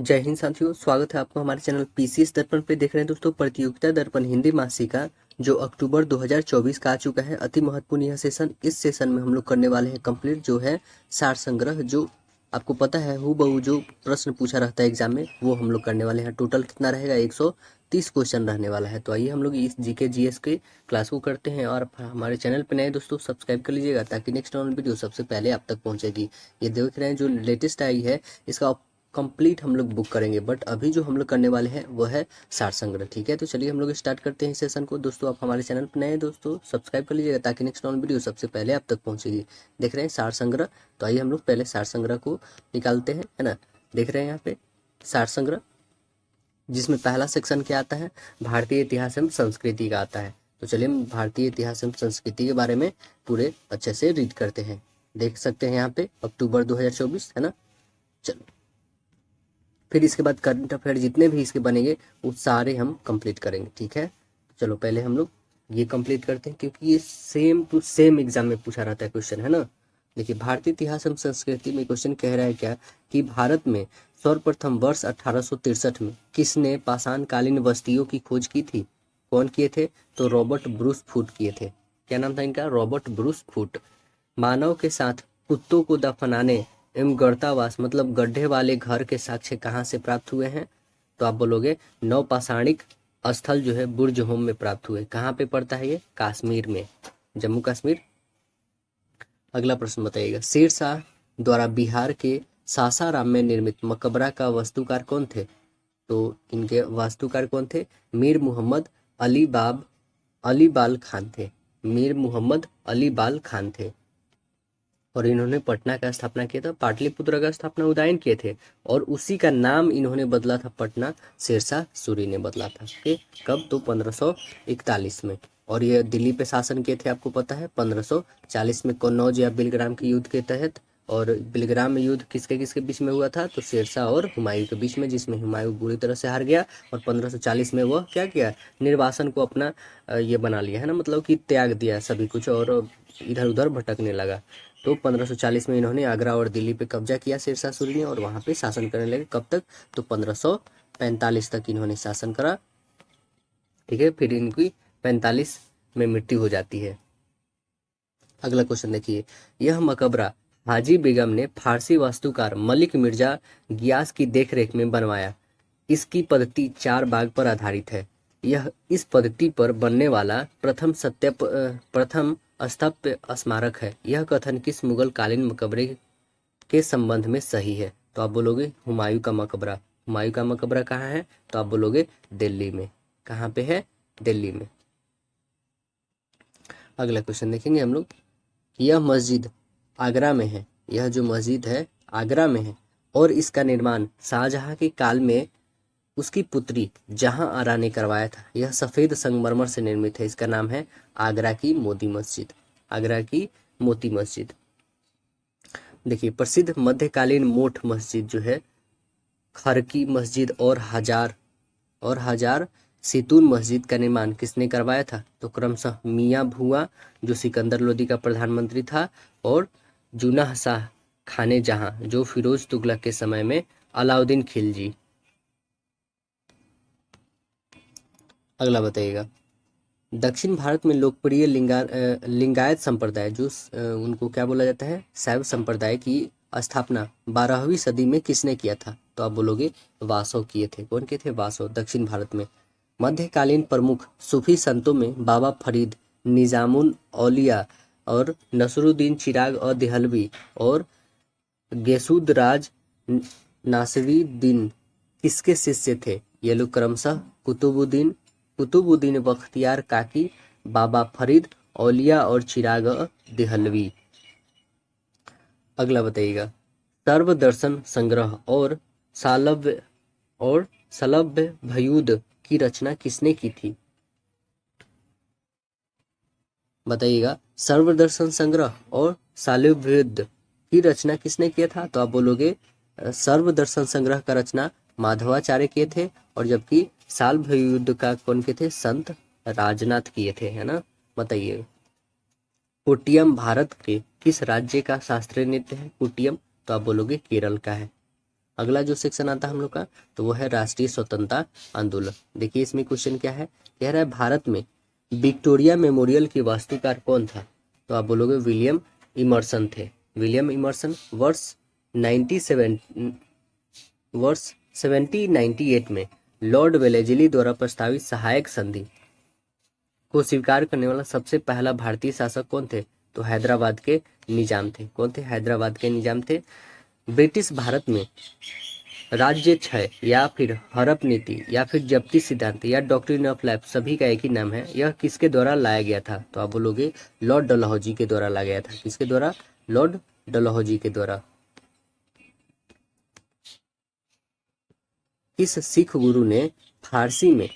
जय हिंद साथियों, स्वागत है आपको हमारे चैनल पीसीएस दर्पण पे। देख रहे हैं दोस्तों प्रतियोगिता दर्पण हिंदी मासिका जो अक्टूबर 2024 का आ चुका है। अति महत्वपूर्ण यह सेशन। इस सेशन में हम लोग करने वाले हैं कंप्लीट जो है सार संग्रह। जो आपको पता है हूबहू जो प्रश्न पूछा रहता है एग्जाम में वो हम लोग करने वाले हैं। टोटल कितना रहेगा, 130 क्वेश्चन रहने वाला है। तो आइए हम लोग इस जीके जीएस के क्लास को करते हैं। और हमारे चैनल पे नए दोस्तों सब्सक्राइब कर लीजिएगा ताकि नेक्स्ट ऑन वीडियो सबसे पहले आप तक पहुंचेगी। ये देख रहे हैं जो लेटेस्ट आई है इसका कंप्लीट हम लोग बुक करेंगे, बट अभी जो हम लोग करने वाले हैं वो है सार संग्रह। ठीक है, तो चलिए हम लोग स्टार्ट करते हैं सेशन को। दोस्तों आप हमारे चैनल पर नए दोस्तों सब्सक्राइब कर लीजिएगा ताकि नेक्स्ट ऑन वीडियो सबसे पहले आप तक पहुंचेगी। देख रहे हैं सार संग्रह, तो आइए हम लोग पहले सार संग्रह को निकालते हैं, है ना। देख रहे हैं यहाँ पे सार संग्रह, जिसमें पहला सेक्शन क्या आता है, भारतीय इतिहास एवं संस्कृति का आता है। तो चलिए हम भारतीय इतिहास एवं संस्कृति के बारे में पूरे अच्छे से रीड करते हैं। देख सकते हैं यहाँ पे अक्टूबर 2024, है ना। चलो, फिर इसके बाद करंट अफेयर जितने भी इसके बनेंगे वो सारे हम कंप्लीट करेंगे। ठीक है, चलो पहले हम लोग ये कंप्लीट करते हैं क्योंकि ये सेम टू सेम एग्जाम में पूछा रहता है क्वेश्चन, है ना। देखिए भारतीय इतिहास एवं संस्कृति में क्वेश्चन कह रहा है क्या कि भारत में सर्वप्रथम वर्ष 1863 में किसने पाषाणकालीन बस्तियों की खोज की थी। कौन किए थे, तो रॉबर्ट ब्रूस फूट किए थे। क्या नाम था इनका, रॉबर्ट ब्रूस फूट। मानव के साथ कुत्तों को दफनाने एवं गर्तावास मतलब गड्ढे वाले घर के साक्ष्य कहाँ से प्राप्त हुए हैं, तो आप बोलोगे नवपाषाणिक स्थल जो है बुर्ज होम में प्राप्त हुए। कहाँ पे पड़ता है ये, कश्मीर में, जम्मू कश्मीर। अगला प्रश्न बताइएगा, शेर शाह द्वारा बिहार के सासाराम में निर्मित मकबरा का वास्तुकार कौन थे। तो इनके वास्तुकार कौन थे, मीर मोहम्मद अली बाल खान थे। मीर मोहम्मद अली बाल खान थे। और इन्होंने पटना का स्थापना किया था, पाटलिपुत्र का स्थापना उदयन किए थे। और उसी का नाम इन्होंने बदला था पटना, शेरशाह सूरी ने बदला था। कब, तो 1541 में। और ये दिल्ली पे शासन किए थे, आपको पता है 1540 में कन्नौज या बिलग्राम के युद्ध के तहत। और बिलग्राम में युद्ध किसके किसके बीच में हुआ था, तो शेरशाह और हुमायूं के बीच में, जिसमें हुमायूं बुरी तरह से हार गया। और 1540 में वह क्या किया, निर्वासन को अपना ये बना लिया, है ना, मतलब कि त्याग दिया सभी कुछ और इधर उधर भटकने लगा। तो 1540 में इन्होंने आगरा और दिल्ली पे कब्जा किया शेरशाह सूरी ने, और वहां पे शासन करने लगे। कब तक, तो 1545 तक इन्होंने शासन करा। ठीक है, फिर इनकी 45 में मृत्यु हो जाती है। अगला क्वेश्चन देखिए, यह मकबरा हाजी बेगम ने फारसी वास्तुकार मलिक मिर्जा गियास की देखरेख में बनवाया। इसकी पद्धति 4 बाग पर आधारित है। यह इस पद्धति पर बनने वाला प्रथम स्थापत्य स्मारक है। यह कथन किस मुगल कालीन मकबरे के संबंध में सही है, तो आप बोलोगे हुमायूं का मकबरा। हुमायूं का मकबरा कहाँ है, तो आप बोलोगे दिल्ली में। कहाँ पे है, दिल्ली में। अगला क्वेश्चन देखेंगे हम लोग, यह मस्जिद आगरा में है। यह जो मस्जिद है आगरा में है और इसका निर्माण शाहजहां के काल में उसकी पुत्री जहां आरा ने करवाया था। यह सफेद संगमरमर से निर्मित है। इसका नाम है आगरा की मोती मस्जिद। आगरा की मोती मस्जिद। देखिए प्रसिद्ध मध्यकालीन मोठ मस्जिद जो है खरकी मस्जिद और हजार सितून मस्जिद का निर्माण किसने करवाया था, तो क्रमशः मियाँ भुआ जो सिकंदर लोदी का प्रधानमंत्री था, और जुनाह शाह खाने जहां जो फिरोज तुगलक के समय में अलाउद्दीन खिलजी। अगला बताइएगा, दक्षिण भारत में लोकप्रिय लिंगायत संप्रदाय जो उनको क्या बोला जाता है, शैव संप्रदाय की स्थापना 12वीं सदी में किसने किया था, तो आप बोलोगे वासव किए थे। कौन किए थे, वासव, दक्षिण भारत में। मध्यकालीन प्रमुख सूफी संतों में बाबा फरीद, निजामुल औलिया और नसरुद्दीन चिराग और देहलवी और गेसुदराज नासिरुद्दीन किसके शिष्य थे। ये लोग क्रमशः कुतुबुद्दीन बख्तियार काकी, बाबा फरीद, औलिया और चिराग देहलवी। अगला बताइएगा, सर्वदर्शन संग्रह और शलभ भयूद की रचना किसने की थी, बताइएगा। सर्वदर्शन संग्रह और शालिभ्युद की रचना किसने किया था, तो आप बोलोगे सर्वदर्शन संग्रह का रचना माधवाचार्य किए थे, और जबकि शालिभ्युद का कौन किए थे, संत राजनाथ किए थे, है ना। बताइए, कुटियम भारत के किस राज्य का शास्त्रीय नृत्य है, कुटियम, तो आप बोलोगे केरल का है। अगला जो सेक्शन आता है हम लोग का तो वो है राष्ट्रीय स्वतंत्रता आंदोलन। देखिए इसमें क्वेश्चन क्या है, कह रहा है भारत में विक्टोरिया मेमोरियल की वास्तुकार कौन था? तो आप बोलोगे विलियम इमर्सन थे। विलियम इमर्सन वर्ष 1798 में लॉर्ड वेलेस्ली द्वारा प्रस्तावित सहायक संधि को स्वीकार करने वाला सबसे पहला भारतीय शासक कौन थे? तो हैदराबाद के निजाम थे। कौन थे? हैदराबाद के निजाम थे। ब्रिटिश भारत में राज्य क्षय या फिर हड़प नीति या फिर जब्ती सिद्धांत या डॉक्ट्रिन ऑफ लैप्स सभी का एक ही नाम है। यह किसके द्वारा लाया गया था? तो आप बोलोगे लॉर्ड डलहौजी के द्वारा लाया गया था। किसके द्वारा? लॉर्ड डलहौजी के द्वारा। किस सिख गुरु ने फारसी में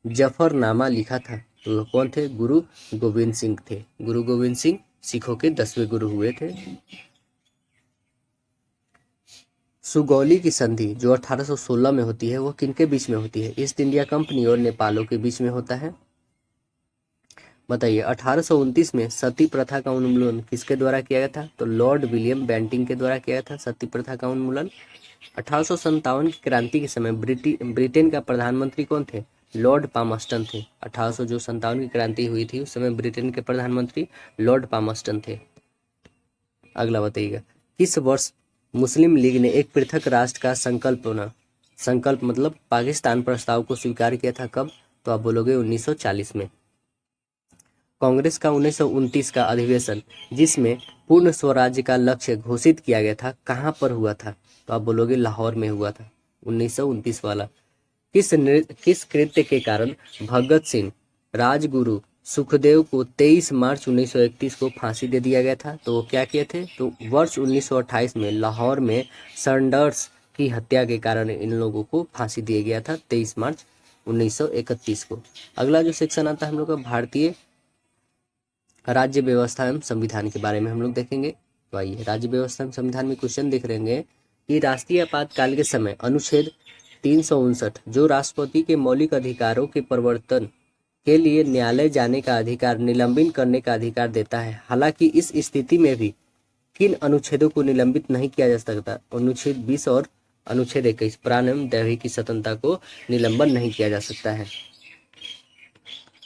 जफरनामा लिखा था? तो कौन थे? गुरु गोविंद सिंह थे। गुरु गोविंद सिंह सिखों के 10वें गुरु हुए थे। सुगौली की संधि जो 1816 में होती है वो किनके बीच में होती है? ईस्ट इंडिया कंपनी और नेपालों के बीच में होता है। बताइए 1829 में सती प्रथा का उन्मूलन किसके द्वारा किया गया था? तो लॉर्ड विलियम बेंटिंग के द्वारा किया गया था सती प्रथा का उन्मूलन। 1857 की क्रांति के समय ब्रिटेन का प्रधानमंत्री कौन थे? लॉर्ड पामस्टन थे। 1857 की क्रांति हुई थी उस समय ब्रिटेन के प्रधानमंत्री लॉर्ड पामस्टन थे। अगला बताइएगा किस वर्ष मुस्लिम लीग ने एक पृथक राष्ट्र का संकल्प मतलब पाकिस्तान प्रस्ताव को स्वीकार किया था? कब? तो आप बोलोगे 1940 में। कांग्रेस का 1929 का अधिवेशन जिसमें पूर्ण स्वराज्य का लक्ष्य घोषित किया गया था कहाँ पर हुआ था? तो आप बोलोगे लाहौर में हुआ था 1929 वाला। किस कृत्य के कारण भगत सिंह राजगुरु सुखदेव को 23 मार्च 1931 को फांसी दे दिया गया था? तो वो क्या किए थे? तो वर्ष 1928 में लाहौर में सैंडर्स की हत्या के कारण इन लोगों को फांसी दिया गया था 23 मार्च 1931 को। अगला जो सेक्शन आता है हम लोग का भारतीय राज्य व्यवस्था एवं संविधान के बारे में हम लोग देखेंगे। तो आइए राज्य व्यवस्था एवं संविधान में क्वेश्चन देख रहेंगे कि राष्ट्रीय आपातकाल के समय अनुच्छेद 359 जो राष्ट्रपति के मौलिक अधिकारों के परिवर्तन के लिए न्यायालय जाने का अधिकार, निलंबित करने का अधिकार देता है। हालांकि इस स्थिति में भी किन अनुच्छेदों को निलंबित नहीं किया जा सकता? अनुच्छेद 20 और अनुच्छेद 21 प्राण एवं दैहिक की स्वतंत्रता को निलंबन नहीं किया जा सकता है।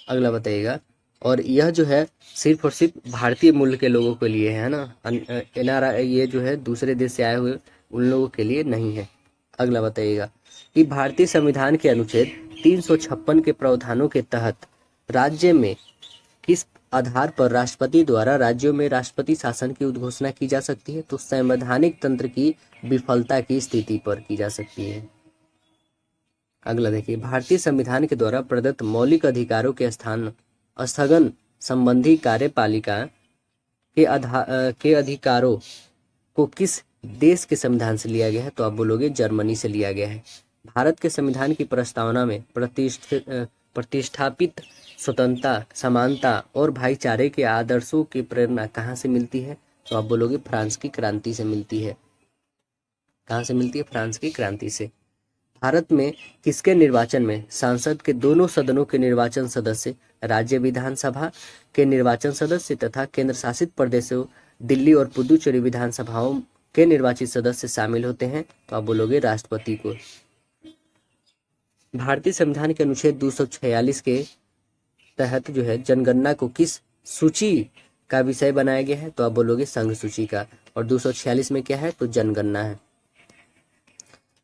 अगला बताइएगा और यह जो है सिर्फ और सिर्फ भारतीय मूल के लोगों के लिए है ना, NRI ये जो है दूसरे देश से आए हुए उन लोगों के लिए नहीं है। अगला बताइएगा कि भारतीय संविधान के अनुच्छेद 356 के प्रावधानों के तहत राज्य में किस आधार पर राष्ट्रपति द्वारा राज्यों में राष्ट्रपति शासन की उद्घोषणा की जा सकती है? तो संवैधानिक तंत्र की विफलता की स्थिति पर की जा सकती है। अगला देखिए भारतीय संविधान के द्वारा प्रदत्त मौलिक अधिकारों के स्थगन संबंधी कार्यपालिका के अधिकारों को किस देश के संविधान से लिया गया है? तो आप बोलोगे जर्मनी से लिया गया है। भारत के संविधान की प्रस्तावना में प्रतिष्ठापित स्वतंत्रता, समानता और भाईचारे के आदर्शों की प्रेरणा कहाँ से मिलती है? तो आप बोलोगे फ्रांस की क्रांति से मिलती है। कहाँ से मिलती है? फ्रांस की क्रांति से। भारत में किसके निर्वाचन में संसद के दोनों सदनों के निर्वाचन सदस्य, राज्य विधानसभा के निर्वाचन सदस्य तथा केंद्र शासित प्रदेशों दिल्ली और पुदुचेरी विधानसभाओं के निर्वाचित सदस्य शामिल होते हैं? तो आप बोलोगे राष्ट्रपति को। भारतीय संविधान के अनुच्छेद 246 के तहत जो है जनगणना को किस सूची का विषय बनाया गया है? तो आप बोलोगे संघ सूची का। और 246 में क्या है? तो जनगणना है।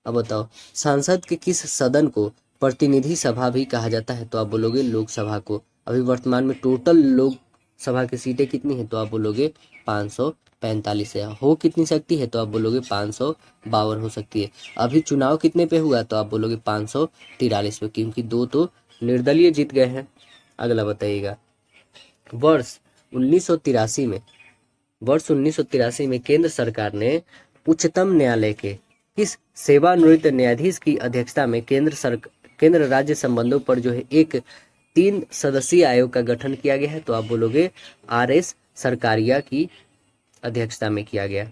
अब बताओ संसद के किस सदन को प्रतिनिधि सभा भी कहा जाता है? तो आप बोलोगे लोकसभा को। अभी वर्तमान में टोटल लोकसभा की सीटें कितनी है? तो आप बोलोगे 545 है। हो कितनी सकती है? तो आप बोलोगे 552 हो सकती है। अभी चुनाव कितने पे हुआ? तो आप बोलोगे 543 पे, क्योंकि 2 तो निर्दलीय जीत गए हैं। अगला बताइएगा वर्ष 1983 में केंद्र सरकार ने उच्चतम न्यायालय के किस सेवानिवृत्त न्यायाधीश की अध्यक्षता में केंद्र राज्य संबंधों पर जो है एक 3 सदस्यीय आयोग का गठन किया गया है? तो आप बोलोगे RS सरकारिया की अध्यक्षता में किया गया।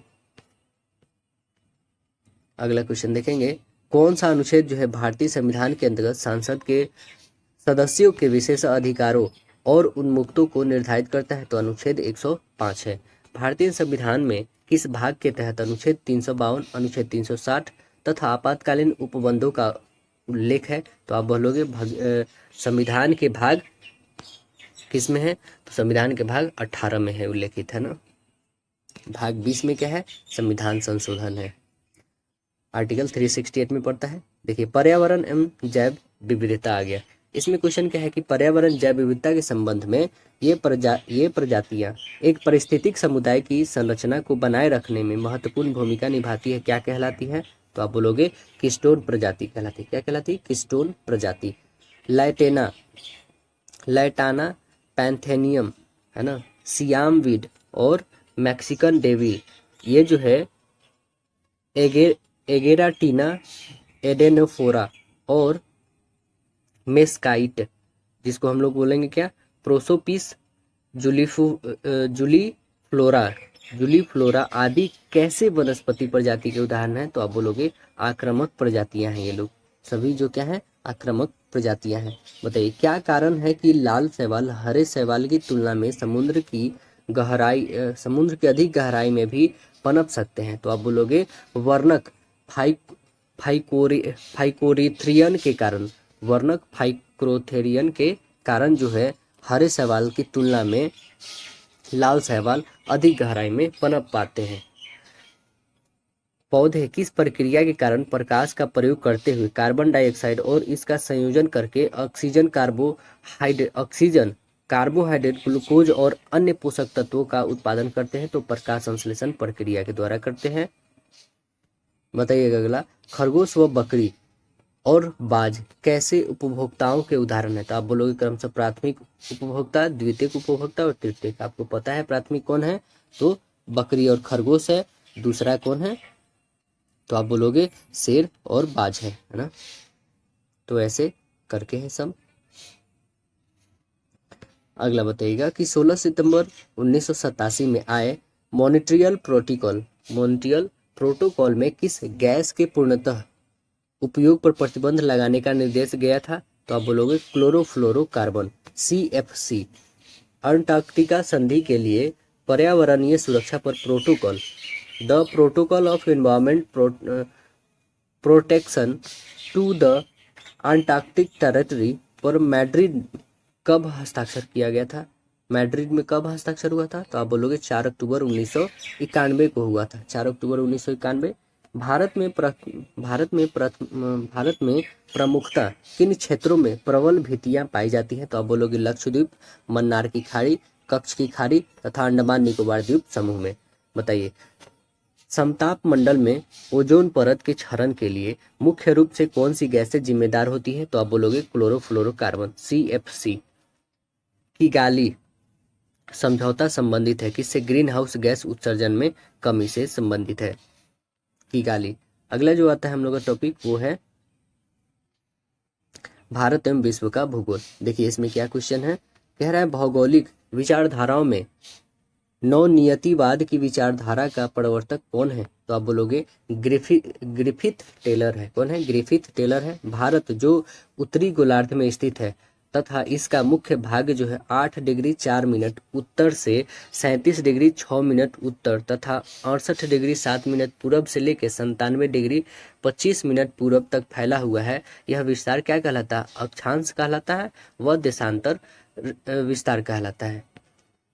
अगला क्वेश्चन देखेंगे कौन सा अनुच्छेद जो है भारतीय संविधान के अंतर्गत सांसद के सदस्यों के विशेष अधिकारों और उन्मुक्तों को निर्धारित करता है? तो अनुच्छेद 105 है। भारतीय संविधान में किस भाग के तहत अनुच्छेद 352, अनुच्छेद 360, तथा आपातकालीन उपबंधों का उल्लेख है। तो आप बोलोगे संविधान के भाग किस में है? तो संविधान के भाग 18 में है उल्लेखित, है ना। भाग 20 में क्या है? संविधान संशोधन है। आर्टिकल 368 में पड़ता है। देखिए, पर्यावरण एवं जैव विविधता आ गया। इसमें क्वेश्चन क्या है कि पर्यावरण जैव विविधता के संबंध में ये प्रजातियां एक पारिस्थितिक समुदाय की संरचना को बनाए रखने में महत्वपूर्ण भूमिका निभाती है। क्या कहलाती है? तो आप बोलोगे कीस्टोन प्रजाति कहलाती है। क्या कहलाती है? कीस्टोन प्रजाति। लैटाना पैंथेनियम, है ना, सियाम वीड और मैक्सिकन डेविल, ये जो है एगेराटीना एडेनोफोरा और मेस्काइट, जिसको हम लोग बोलेंगे क्या? प्रोसोपिस जूलीफ्लोरा आदि कैसे वनस्पति प्रजाति के उदाहरण हैं? तो आप बोलोगे आक्रामक प्रजातियां हैं ये लोग सभी। जो क्या है? आक्रामक प्रजातियां हैं। बताइए, क्या कारण है कि लाल शैवाल हरे शैवाल की तुलना में समुद्र की अधिक गहराई में भी पनप सकते हैं? तो आप बोलोगे वर्णक फाइकोरिथ्रियन के कारण। वर्णक फाइक्रोथेरियन के कारण जो है हरे शैवाल की तुलना में लाल शैवाल अधिक गहराई में पनप पाते हैं। पौधे किस प्रक्रिया के कारण प्रकाश का प्रयोग करते हुए कार्बन डाइऑक्साइड और इसका संयोजन करके ऑक्सीजन, कार्बोहाइड्रेट, ग्लूकोज और अन्य पोषक तत्वों का उत्पादन करते हैं? तो प्रकाश संश्लेषण प्रक्रिया के द्वारा करते हैं। बताइएगा अगला, खरगोश व बकरी और बाज कैसे उपभोक्ताओं के उदाहरण है? तो आप बोलोगे क्रमशः प्राथमिक उपभोक्ता, द्वितीयक उपभोक्ता और तृतीयक। आपको पता है प्राथमिक कौन है? तो बकरी और खरगोश है। दूसरा कौन है? तो आप बोलोगे शेर और बाज है ना। तो ऐसे करके है सब। अगला बताइएगा कि 16 सितंबर 1987 में आए मॉन्ट्रियल प्रोटोकॉल में किस गैस के पूर्णतः उपयोग पर प्रतिबंध लगाने का निर्देश गया था? तो आप बोलोगे क्लोरोफ्लोरोकार्बन, CFC। अंटार्कटिका संधि के लिए पर्यावरणीय सुरक्षा पर protocol, the protocol of environment protection to the Antarctic territory पर मैड्रिड कब हस्ताक्षर किया गया था? मैड्रिड में कब हस्ताक्षर हुआ था? तो आप बोलोगे 4 अक्टूबर 1991 को हुआ था। 4 अक्टूबर 1991। भारत में प्रमुखता किन क्षेत्रों में प्रबल भीतियां पाई जाती हैं? तो आप बोलोगे लक्षद्वीप, मन्नार की खाड़ी, कच्छ की खाड़ी तथा अंडमान निकोबार द्वीप समूह में। बताइए, समताप मंडल में ओजोन परत के क्षरण के लिए मुख्य रूप से कौन सी गैसें जिम्मेदार होती हैं? तो आप बोलोगे क्लोरोफ्लोरोकार्बन, CFC। किगाली समझौता संबंधित है किससे? ग्रीन हाउस गैस उत्सर्जन में कमी से संबंधित है किगाली। अगला जो आता है हम लोग का टॉपिक वो है भारत एवं विश्व का भूगोल। देखिए इसमें क्या क्वेश्चन है, कह रहा है भौगोलिक विचारधाराओं में नवनियतिवाद की विचारधारा का प्रवर्तक कौन है? तो आप बोलोगे ग्रिफिथ टेलर है। कौन है? ग्रिफिथ टेलर है। भारत जो उत्तरी गोलार्ध में स्थित है तथा इसका मुख्य भाग जो है 8 डिग्री 4 मिनट उत्तर से 37 डिग्री 6 मिनट उत्तर तथा 68 डिग्री 7 मिनट पूरब से लेकर 97 डिग्री 25 मिनट पूरब तक फैला हुआ है। यह विस्तार क्या कहलाता है? अक्षांश कहलाता है व देशांतर विस्तार कहलाता है।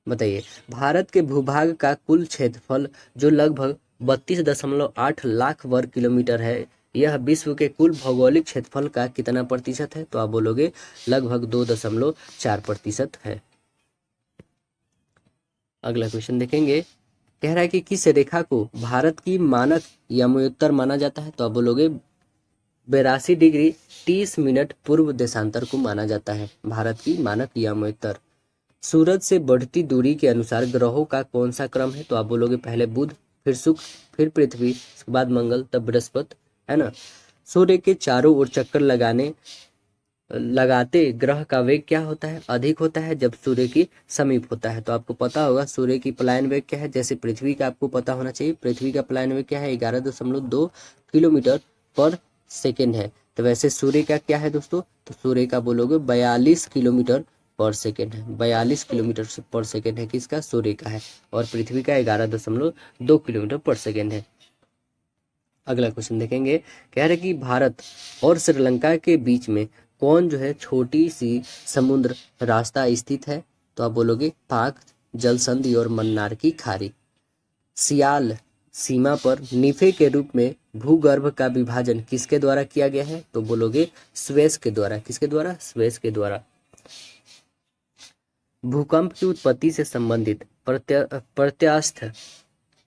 बताइए, भारत के भूभाग का कुल क्षेत्रफल जो लगभग 32.8 लाख वर्ग किलोमीटर है, यह विश्व के कुल भौगोलिक क्षेत्रफल का कितना प्रतिशत है? तो आप बोलोगे लगभग 2.4% है। अगला क्वेश्चन देखेंगे, कह रहा है कि किस रेखा को भारत की मानक यामोत्तर माना जाता है? तो आप बोलोगे 82 डिग्री 30 मिनट पूर्व देशांतर को माना जाता है भारत की मानक यामोत्तर। सूरज से बढ़ती दूरी के अनुसार ग्रहों का कौन सा क्रम है? तो आप बोलोगे पहले बुध, फिर शुक्र, फिर पृथ्वी, उसके बाद मंगल, तब बृहस्पति, है ना। सूर्य के चारों ओर चक्कर लगाते ग्रह का वेग क्या होता है? अधिक होता है जब सूर्य की समीप होता है। तो आपको पता होगा सूर्य की पलायन वेग क्या है, जैसे पृथ्वी का आपको पता होना चाहिए। पृथ्वी का पलायन वेग क्या है? 11.2 किलोमीटर पर सेकेंड है। तो वैसे सूर्य का क्या है दोस्तों? तो सूर्य का बोलोगे 42 किलोमीटर पर सेकेंड है। 42 किलोमीटर पर सेकेंड है किसका? सूर्य का है। और पृथ्वी का 11.2 किलोमीटर पर सेकेंड है। अगला क्वेश्चन देखेंगे, कह रहे कि भारत और श्रीलंका के बीच में कौन जो है छोटी सी समुद्र रास्ता स्थित है? तो आप बोलोगे पाक जल संधि और मन्नार की खाड़ी। सियाल सीमा पर निफे के रूप में भूगर्भ का विभाजन किसके द्वारा किया गया है? तो बोलोगे स्वेज के द्वारा। किसके द्वारा? स्वेज के द्वारा। भूकंप की उत्पत्ति से संबंधित प्रत्यास्थ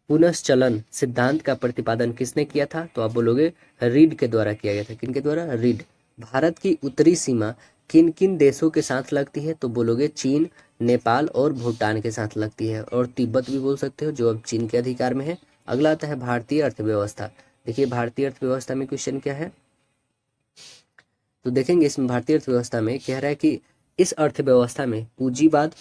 पुनश्चलन सिद्धांत का प्रतिपादन किसने किया था? तो आप बोलोगे रीड के द्वारा किया गया था। किनके द्वारा? रीड। भारत की उत्तरी सीमा किन किन देशों के साथ लगती है? तो बोलोगे चीन, नेपाल और भूटान के साथ लगती है, और तिब्बत भी बोल सकते हो जो अब चीन के अधिकार में है। अगला आता है भारतीय अर्थव्यवस्था। देखिए भारतीय अर्थव्यवस्था में क्वेश्चन क्या है, तो देखेंगे इसमें भारतीय अर्थव्यवस्था में कह रहा है कि इस अर्थव्यवस्था में पूंजीवाद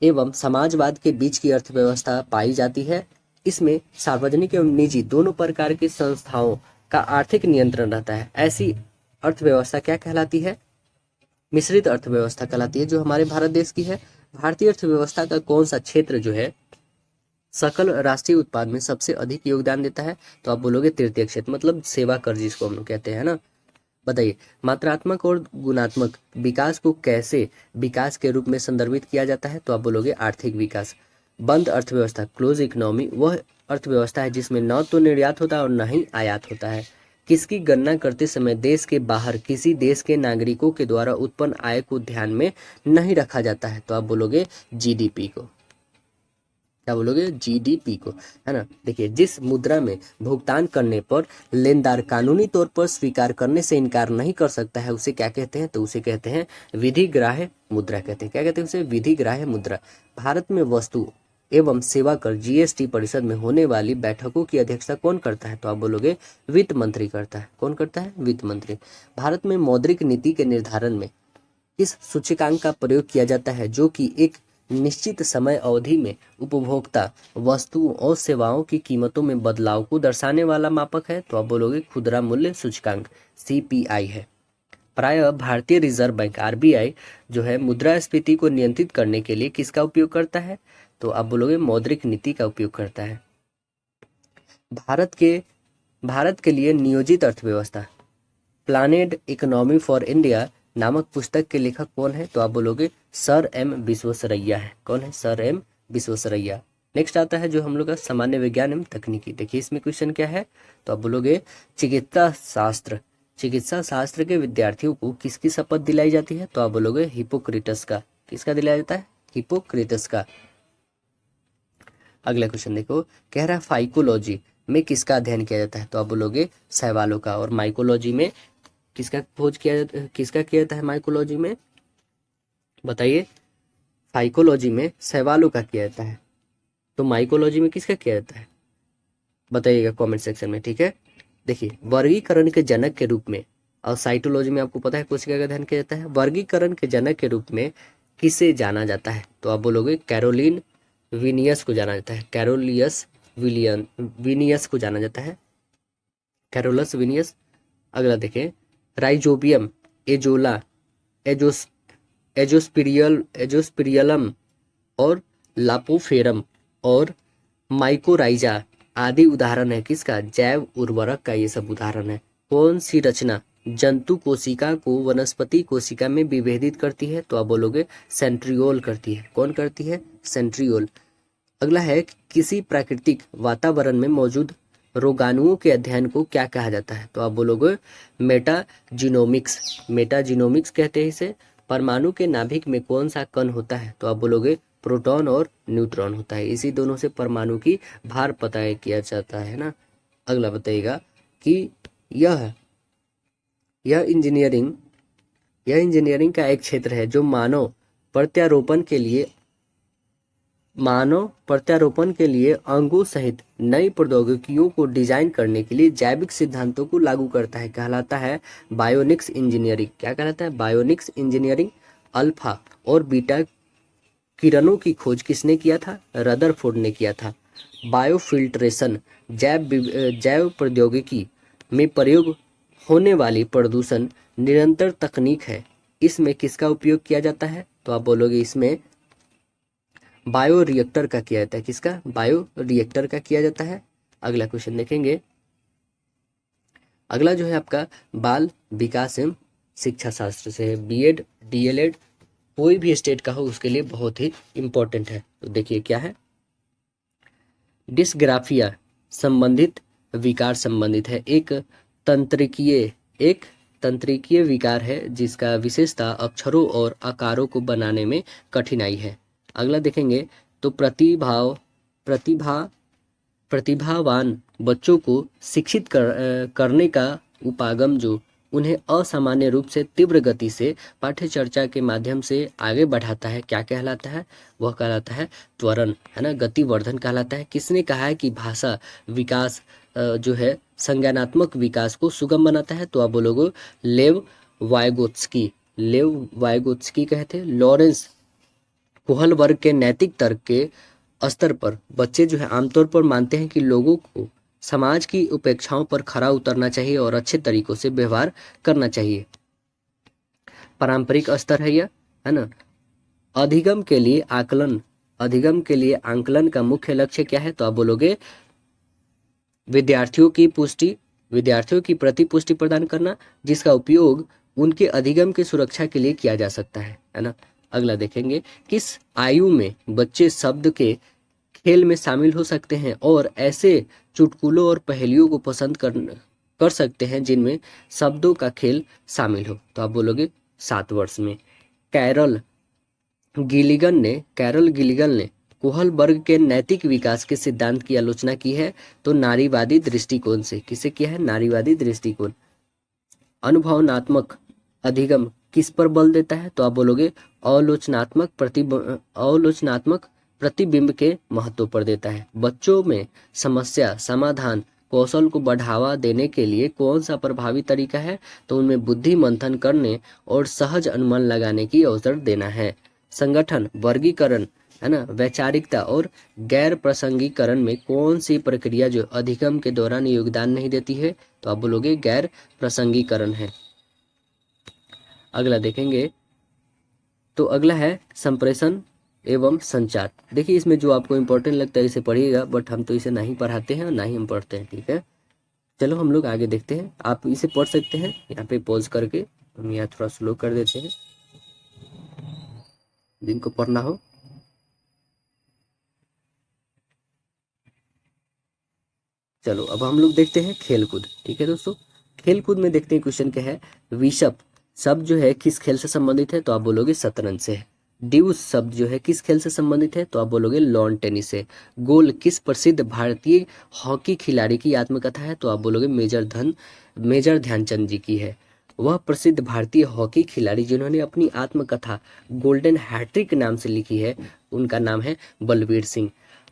एवं समाजवाद के बीच की अर्थव्यवस्था पाई जाती है। इसमें सार्वजनिक एवं निजी दोनों प्रकार की संस्थाओं का आर्थिक नियंत्रण रहता है। ऐसी अर्थव्यवस्था क्या कहलाती है? मिश्रित अर्थव्यवस्था कहलाती है, जो हमारे भारत देश की है। भारतीय अर्थव्यवस्था का कौन सा क्षेत्र जो है सकल राष्ट्रीय उत्पाद में सबसे अधिक योगदान देता है? तो आप बोलोगे तृतीय क्षेत्र, मतलब सेवा कर जिसको हम लोग कहते हैं ना। बताइए मात्रात्मक और गुणात्मक विकास को कैसे विकास के रूप में संदर्भित किया जाता है? तो आप बोलोगे आर्थिक विकास। बंद अर्थव्यवस्था क्लोज इकोनॉमी वह अर्थव्यवस्था है जिसमें न तो निर्यात होता है और न ही आयात होता है। किसकी गणना करते समय देश के बाहर किसी देश के नागरिकों के द्वारा उत्पन्न आय को ध्यान में नहीं रखा जाता है? तो आप बोलोगे जीडीपी को। क्या बोलोगे? जीडीपी को, है ना। देखिए जिस मुद्रा में भुगतान करने पर लेनदार कानूनी तौर पर स्वीकार करने से इनकार नहीं कर सकता है उसे क्या कहते हैं? तो उसे कहते हैं विधिग्राह्य मुद्रा कहते हैं। क्या कहते हैं उसे? विधिग्राह्य मुद्रा। भारत में वस्तु एवं सेवा कर जीएसटी परिषद में होने वाली बैठकों की अध्यक्षता कौन करता है? तो आप बोलोगे वित्त मंत्री करता है। कौन करता है? वित्त मंत्री। भारत में मौद्रिक नीति के निर्धारण में किस सूचकांक का प्रयोग किया जाता है जो कि एक निश्चित समय अवधि में उपभोक्ता वस्तुओं और सेवाओं की कीमतों में बदलाव को दर्शाने वाला मापक है? तो आप बोलोगे खुदरा मूल्य सूचकांक सीपीआई है। प्रायः भारतीय रिजर्व बैंक आरबीआई जो है मुद्रास्फीति को नियंत्रित करने के लिए किसका उपयोग करता है? तो आप बोलोगे मौद्रिक नीति का उपयोग करता है। भारत के लिए नियोजित अर्थव्यवस्था प्लानेड इकोनॉमी फॉर इंडिया नामक पुस्तक के लेखक कौन है? तो आप बोलोगे सर एम विश्वेश्वरैया है। कौन है? Sir M Visvesvaraya. नेक्स्ट आता है जो हम लोग का सामान्य विज्ञान एवं तकनीकी। देखिए इसमें क्वेश्चन क्या है, तो आप बोलोगे चिकित्सा शास्त्र के विद्यार्थियों को किसकी शपथ दिलाई जाती है? तो आप बोलोगे हिपोक्रेटस का। किसका दिलाया जाता है? हिपोक्रेटस का। अगला क्वेश्चन देखो, कह रहा है फाइकोलॉजी में किसका अध्ययन किया जाता है? तो आप बोलोगे शैवालों का। और माइकोलॉजी में किसका किया जाता है? माइकोलॉजी में बताइए। फाइकोलॉजी में शैवालों का किया जाता है, तो माइकोलॉजी में किसका किया जाता है? बताइएगा कमेंट सेक्शन में, ठीक है। देखिए वर्गीकरण के जनक के रूप में, और साइटोलॉजी में आपको पता है कोशिका का अध्ययन किया जाता है। वर्गीकरण के जनक के रूप में किसे जाना जाता है? तो आप बोलोगे कैरोलिन विनियस को जाना जाता है। कैरोलियस विनियस को जाना जाता है, कैरोलस विनियस। अगला देखें, राइजोबियम, एजोला, एजोस्पिरियलम और लापोफेरम और माइकोराइजा आदि उदाहरण है किसका? जैव उर्वरक का ये सब उदाहरण है। कौन सी रचना जंतु कोशिका को वनस्पति कोशिका में विभेदित करती है? तो आप बोलोगे सेंट्रियोल करती है। कौन करती है? सेंट्रियोल। अगला है किसी प्राकृतिक वातावरण में मौजूद रोगाणुओं के अध्ययन को क्या कहा जाता है? तो आप बोलोगे मेटाजीनोमिक्स। मेटाजीनोमिक्स कहते हैं इसे। परमाणु के नाभिक में कौन सा कण होता है? तो आप बोलोगे प्रोटॉन और न्यूट्रॉन होता है। इसी दोनों से परमाणु की भार पता किया जाता है ना। अगला बताइएगा कि यह इंजीनियरिंग का एक क्षेत्र है जो मानव प्रत्यारोपण के लिए अंगों सहित नई प्रौद्योगिकियों को डिजाइन करने के लिए जैविक सिद्धांतों को लागू करता है। कहलाता है बायोनिक्स इंजीनियरिंग। क्या कहलाता है? Bionics engineering. अल्फा और बीटा किरणों की खोज किसने किया था? रदरफोर्ड ने किया था। बायोफिल्ट्रेशन जैव प्रौद्योगिकी में प्रयोग होने वाली प्रदूषण निरंतर तकनीक है। इसमें किसका उपयोग किया जाता है? तो आप बोलोगे इसमें बायो रिएक्टर का किया जाता है। किसका? बायो रिएक्टर का किया जाता है। अगला क्वेश्चन देखेंगे, अगला जो है आपका बाल विकास एवं शिक्षा शास्त्र से है। बीएड डीएलएड कोई भी स्टेट का हो उसके लिए बहुत ही इम्पोर्टेंट है। तो देखिए क्या है, डिस्ग्राफिया संबंधित विकार संबंधित है। एक तंत्रिकीय विकार है जिसका विशेषता अक्षरों और आकारों को बनाने में कठिनाई है। अगला देखेंगे तो प्रतिभावान बच्चों को शिक्षित करने का उपागम जो उन्हें असामान्य रूप से तीव्र गति से पाठ्य चर्चा के माध्यम से आगे बढ़ाता है, क्या कहलाता है, वह कहलाता है त्वरण, है ना, गतिवर्धन कहलाता है। किसने कहा है कि भाषा विकास जो है संज्ञानात्मक विकास को सुगम बनाता है, तो आप बोलोगे लेव वाइगोत्स्की कहते। लॉरेंस कोहलबर्ग के नैतिक तर्क के स्तर पर बच्चे जो है आमतौर पर मानते हैं कि लोगों को समाज की उपेक्षाओं पर खरा उतरना चाहिए और अच्छे तरीकों से व्यवहार करना चाहिए। पारंपरिक स्तर है यह, है ना। अधिगम के लिए आकलन का मुख्य लक्ष्य क्या है, तो आप बोलोगे विद्यार्थियों की प्रतिपुष्टि प्रदान करना, जिसका उपयोग उनके अधिगम की सुरक्षा के लिए किया जा सकता है ना। अगला देखेंगे, किस आयु में बच्चे शब्द के खेल में शामिल हो सकते हैं और ऐसे चुटकुलों और पहेलियों को पसंद कर सकते हैं जिनमें शब्दों का खेल शामिल हो, तो आप बोलोगे 7 वर्ष में। कैरल गिलिगन ने कोहलबर्ग के नैतिक विकास के सिद्धांत की आलोचना की है, तो नारीवादी दृष्टिकोण से। किसे किया है, नारीवादी दृष्टिकोण। अनुभवनात्मक अधिगम किस पर बल देता है, तो आप बोलोगे आलोचनात्मक प्रतिबिंब के महत्व पर देता है। बच्चों में समस्या समाधान कौशल को बढ़ावा देने के लिए कौन सा प्रभावी तरीका है, तो उनमें बुद्धि मंथन करने और सहज अनुमान लगाने की अवसर देना है। संगठन वर्गीकरण, है ना, वैचारिकता और गैर प्रासंगिकरण में कौन सी प्रक्रिया जो अधिगम के दौरान योगदान नहीं देती है, तो आप बोलोगे गैर प्रासंगिकरण है। अगला देखेंगे तो अगला है संप्रेषण एवं संचार। देखिए इसमें जो आपको इम्पोर्टेंट लगता है इसे पढ़िएगा, बट हम तो इसे नहीं पढ़ाते हैं और ना ही हम पढ़ते हैं, ठीक है। चलो हम लोग आगे देखते हैं, आप इसे पढ़ सकते हैं। यहाँ पे पॉज करके हम यहाँ थोड़ा स्लो कर देते हैं, जिनको पढ़ना हो। चलो अब हम लोग देखते हैं खेलकूद, ठीक है दोस्तों। खेलकूद में देखते हैं क्वेश्चन क्या है। विशप शब्द जो है किस खेल से संबंधित है, तो आप बोलोगे शतरंज से है। ड्यूस शब्द जो है किस खेल से संबंधित है, तो आप बोलोगे लॉन टेनिस से। गोल किस प्रसिद्ध भारतीय हॉकी खिलाड़ी की आत्मकथा है, तो आप बोलोगे मेजर ध्यानचंद जी की है। वह प्रसिद्ध भारतीय हॉकी खिलाड़ी जिन्होंने अपनी आत्मकथा गोल्डन हैट्रिक नाम से लिखी है, उनका नाम है बलवीर सिंह।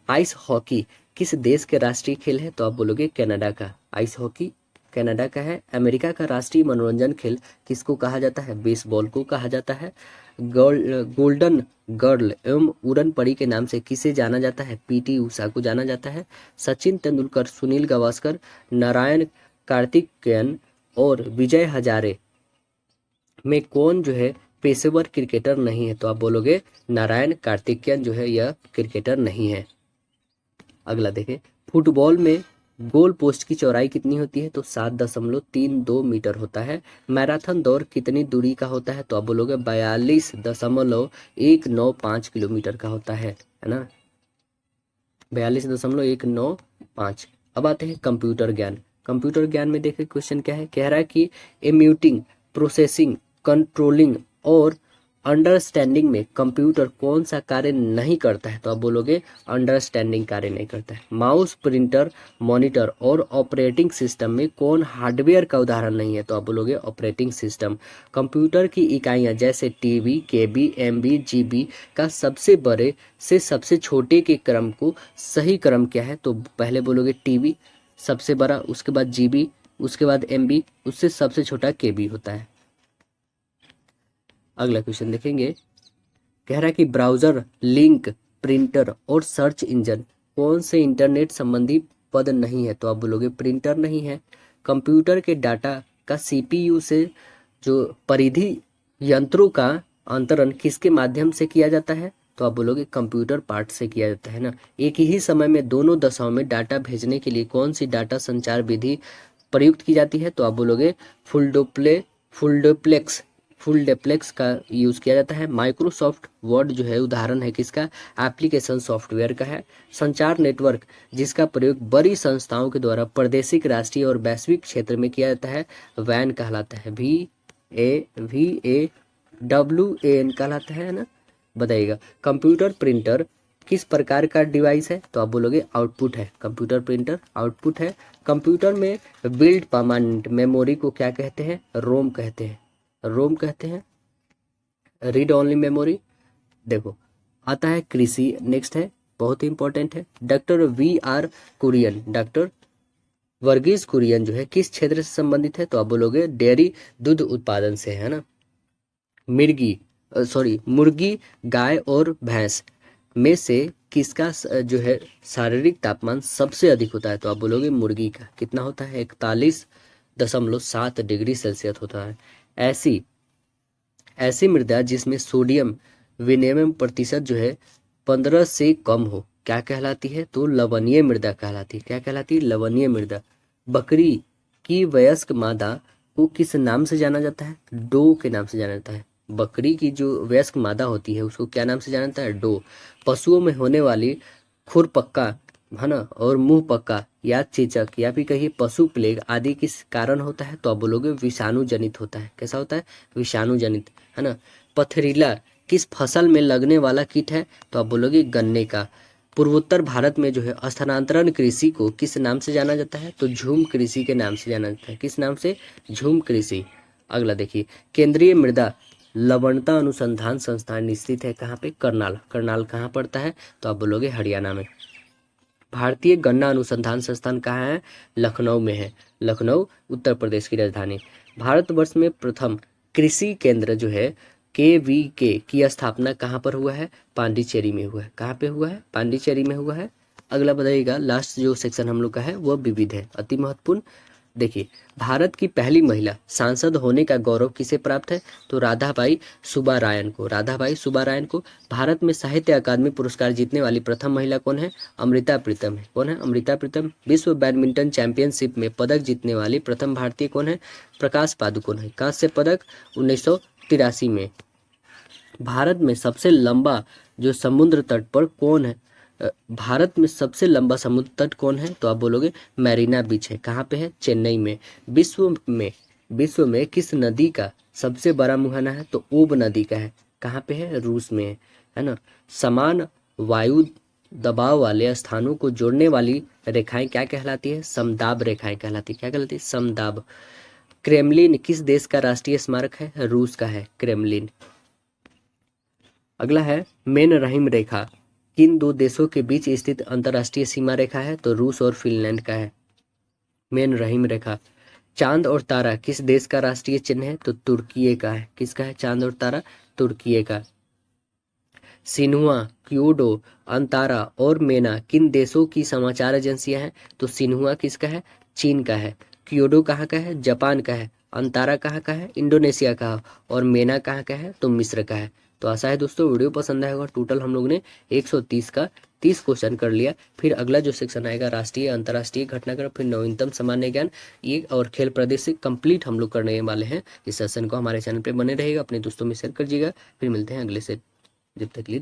आइस हॉकी किस देश के राष्ट्रीय खेल है, तो आप बोलोगे कनाडा का। आइस हॉकी कनाडा का है। अमेरिका का राष्ट्रीय मनोरंजन खेल किसको कहा जाता है, बेसबॉल को कहा जाता है। गोल्डन गर्ल एवं उड़न परी के नाम से किसे जाना जाता है, पीटी उषा को जाना जाता है। सचिन तेंदुलकर, सुनील गावस्कर, नारायण कार्तिकेयन और विजय हजारे में कौन जो है पेशेवर क्रिकेटर नहीं है, तो आप बोलोगे नारायण कार्तिकेयन जो है यह क्रिकेटर नहीं है। अगला देखें, फुटबॉल में गोल पोस्ट की चौड़ाई कितनी होती है, तो 7.32 मीटर होता है। मैराथन दौड़ कितनी दूरी का होता है, तो आप बोलोगे 42.195 किलोमीटर का होता है ना, 42.195। अब आते हैं कंप्यूटर ज्ञान में देखें क्वेश्चन क्या है। कह रहा है कि इम्यूटिंग प्रोसेसिंग कंट्रोलिंग और अंडरस्टैंडिंग में कंप्यूटर कौन सा कार्य नहीं करता है, तो आप बोलोगे अंडरस्टैंडिंग कार्य नहीं करता है। माउस प्रिंटर मॉनिटर और ऑपरेटिंग सिस्टम में कौन हार्डवेयर का उदाहरण नहीं है, तो आप बोलोगे ऑपरेटिंग सिस्टम। कंप्यूटर की इकाइयां जैसे टीबी केबी एमबी जीबी का सबसे बड़े से सबसे छोटे के क्रम को सही क्रम क्या है, तो पहले बोलोगे टीबी सबसे बड़ा, उसके बाद जीबी, उसके बाद एमबी, उससे सबसे छोटा केबी होता है। अगला क्वेश्चन देखेंगे। कह रहा है कि ब्राउजर लिंक प्रिंटर और सर्च इंजन कौन से इंटरनेट संबंधी पद नहीं है, तो आप बोलोगे प्रिंटर नहीं है। कंप्यूटर के डाटा का सीपीयू से जो परिधि यंत्रों का अंतरण किसके माध्यम से किया जाता है, तो आप बोलोगे कंप्यूटर पार्ट से किया जाता है ना। एक ही समय में दोनों दशाओं में डाटा भेजने के लिए कौन सी डाटा संचार विधि प्रयुक्त की जाती है? तो आप बोलोगे फुल डुप्लेक्स का यूज़ किया जाता है। माइक्रोसॉफ्ट वर्ड जो है उदाहरण है किसका? एप्लीकेशन सॉफ्टवेयर का है। संचार नेटवर्क जिसका प्रयोग बड़ी संस्थाओं के द्वारा प्रादेशिक, राष्ट्रीय और वैश्विक क्षेत्र में किया जाता है, वैन कहलाता है। VAN कहलाता है ना, बताइएगा। कंप्यूटर प्रिंटर किस प्रकार का डिवाइस है? तो आप बोलोगे आउटपुट है। कंप्यूटर प्रिंटर आउटपुट है। कंप्यूटर में बिल्ड परमानेंट मेमोरी को क्या कहते हैं? रोम कहते हैं। रोम कहते हैं। Read only memory. देखो आता है कृषि, नेक्स्ट है, बहुत ही इंपॉर्टेंट है। Doctor VR Kurien, doctor Verghese Kurien जो है किस क्षेत्र से संबंधित है? तो आप बोलोगे डेयरी, दूध उत्पादन से, है ना। मुर्गी, गाय और भैंस में से किसका जो है शारीरिक तापमान सबसे अधिक होता है? तो आप बोलोगे मुर्गी का। कितना होता है? 41.7 डिग्री सेल्सियस होता है। ऐसी मृदा जिसमें सोडियम विनिमय प्रतिशत जो है 15 से कम हो क्या कहलाती है? तो लवणीय मृदा कहलाती है। क्या कहलाती है? लवणीय मृदा। बकरी की वयस्क मादा को किस नाम से जाना जाता है? डो के नाम से जाना जाता है। बकरी की जो वयस्क मादा होती है उसको क्या नाम से जाना जाता है? डो। पशुओं में होने वाली खुरपक्का, है ना, और मुंह पक्का या चेचक या फिर कहिए पशु प्लेग आदि किस कारण होता है? तो आप बोलोगे विषाणु जनित होता है। कैसा होता है? विषाणु जनित, है ना। पथरीला किस फसल में लगने वाला कीट है? तो आप बोलोगे गन्ने का। पूर्वोत्तर भारत में जो है स्थानांतरण कृषि को किस नाम से जाना जाता है? तो झूम कृषि के नाम से जाना जाता है। किस नाम से? झूम कृषि। अगला देखिए, केंद्रीय मृदा लवणता अनुसंधान संस्थान स्थित है कहाँ पे? करनाल। करनाल कहाँ पड़ता है? तो आप बोलोगे हरियाणा में। भारतीय गन्ना अनुसंधान संस्थान कहाँ है? लखनऊ में है। लखनऊ उत्तर प्रदेश की राजधानी। भारतवर्ष में प्रथम कृषि केंद्र जो है KVK की स्थापना कहाँ पर हुआ है? पांडिचेरी में हुआ है। कहाँ पे हुआ है? पांडिचेरी में हुआ है। अगला बताइएगा, लास्ट जो सेक्शन हम लोग का है वह विविध है, अति महत्वपूर्ण। देखिए, भारत की पहली महिला सांसद होने का गौरव किसे प्राप्त है? तो राधाबाई सुब्बारायन को। राधाबाई सुब्बारायन को। भारत में साहित्य अकादमी पुरस्कार जीतने वाली प्रथम महिला कौन है? अमृता प्रीतम है। कौन है? अमृता प्रीतम। विश्व बैडमिंटन चैंपियनशिप में पदक जीतने वाली प्रथम भारतीय कौन है? प्रकाश पादुकोण है। कांस्य पदक 1983 में। भारत में सबसे लंबा जो समुद्र तट पर कौन है? भारत में सबसे लंबा समुद्र तट कौन है? तो आप बोलोगे मैरीना बीच है। कहाँ पे है? चेन्नई में। विश्व में किस नदी का सबसे बड़ा मुहाना है? तो ओब नदी का है। कहाँ पे है? रूस में है ना। समान वायु दबाव वाले स्थानों को जोड़ने वाली रेखाएं क्या कहलाती है? समदाब रेखाएं कहलाती है। क्या कहलाती है? समदाब। क्रेमलिन किस देश का राष्ट्रीय स्मारक है? रूस का है क्रेमलिन। अगला है मेन रहीम रेखा किन दो देशों के बीच स्थित अंतर्राष्ट्रीय सीमा रेखा है? तो रूस और फिनलैंड का है मेन रहीम रेखा। चांद और तारा किस देश का राष्ट्रीय चिन्ह है? तो तुर्की का है। किसका है? चांद और तारा तुर्की का। सिन्हुआ, क्योडो, अंतारा और मेना किन देशों की समाचार एजेंसियां हैं? तो सिन्हुआ किसका है? चीन का है। क्योडो कहाँ का है? जापान का है। अंतारा कहाँ का है? इंडोनेशिया का है। और मेना कहाँ का है? तो मिस्र का है। तो आशा है दोस्तों वीडियो पसंद आएगा। टोटल हम लोग ने 130 का 30 क्वेश्चन कर लिया। फिर अगला जो सेक्शन आएगा राष्ट्रीय अंतर्राष्ट्रीय घटनाक्रम, फिर नवीनतम सामान्य ज्ञान, ये और खेल प्रदेश कंप्लीट हम लोग करने वाले हैं। इस सेशन को हमारे चैनल पे बने रहेगा, अपने दोस्तों में शेयर करिएगा। फिर मिलते हैं अगले से, जब तक के लिए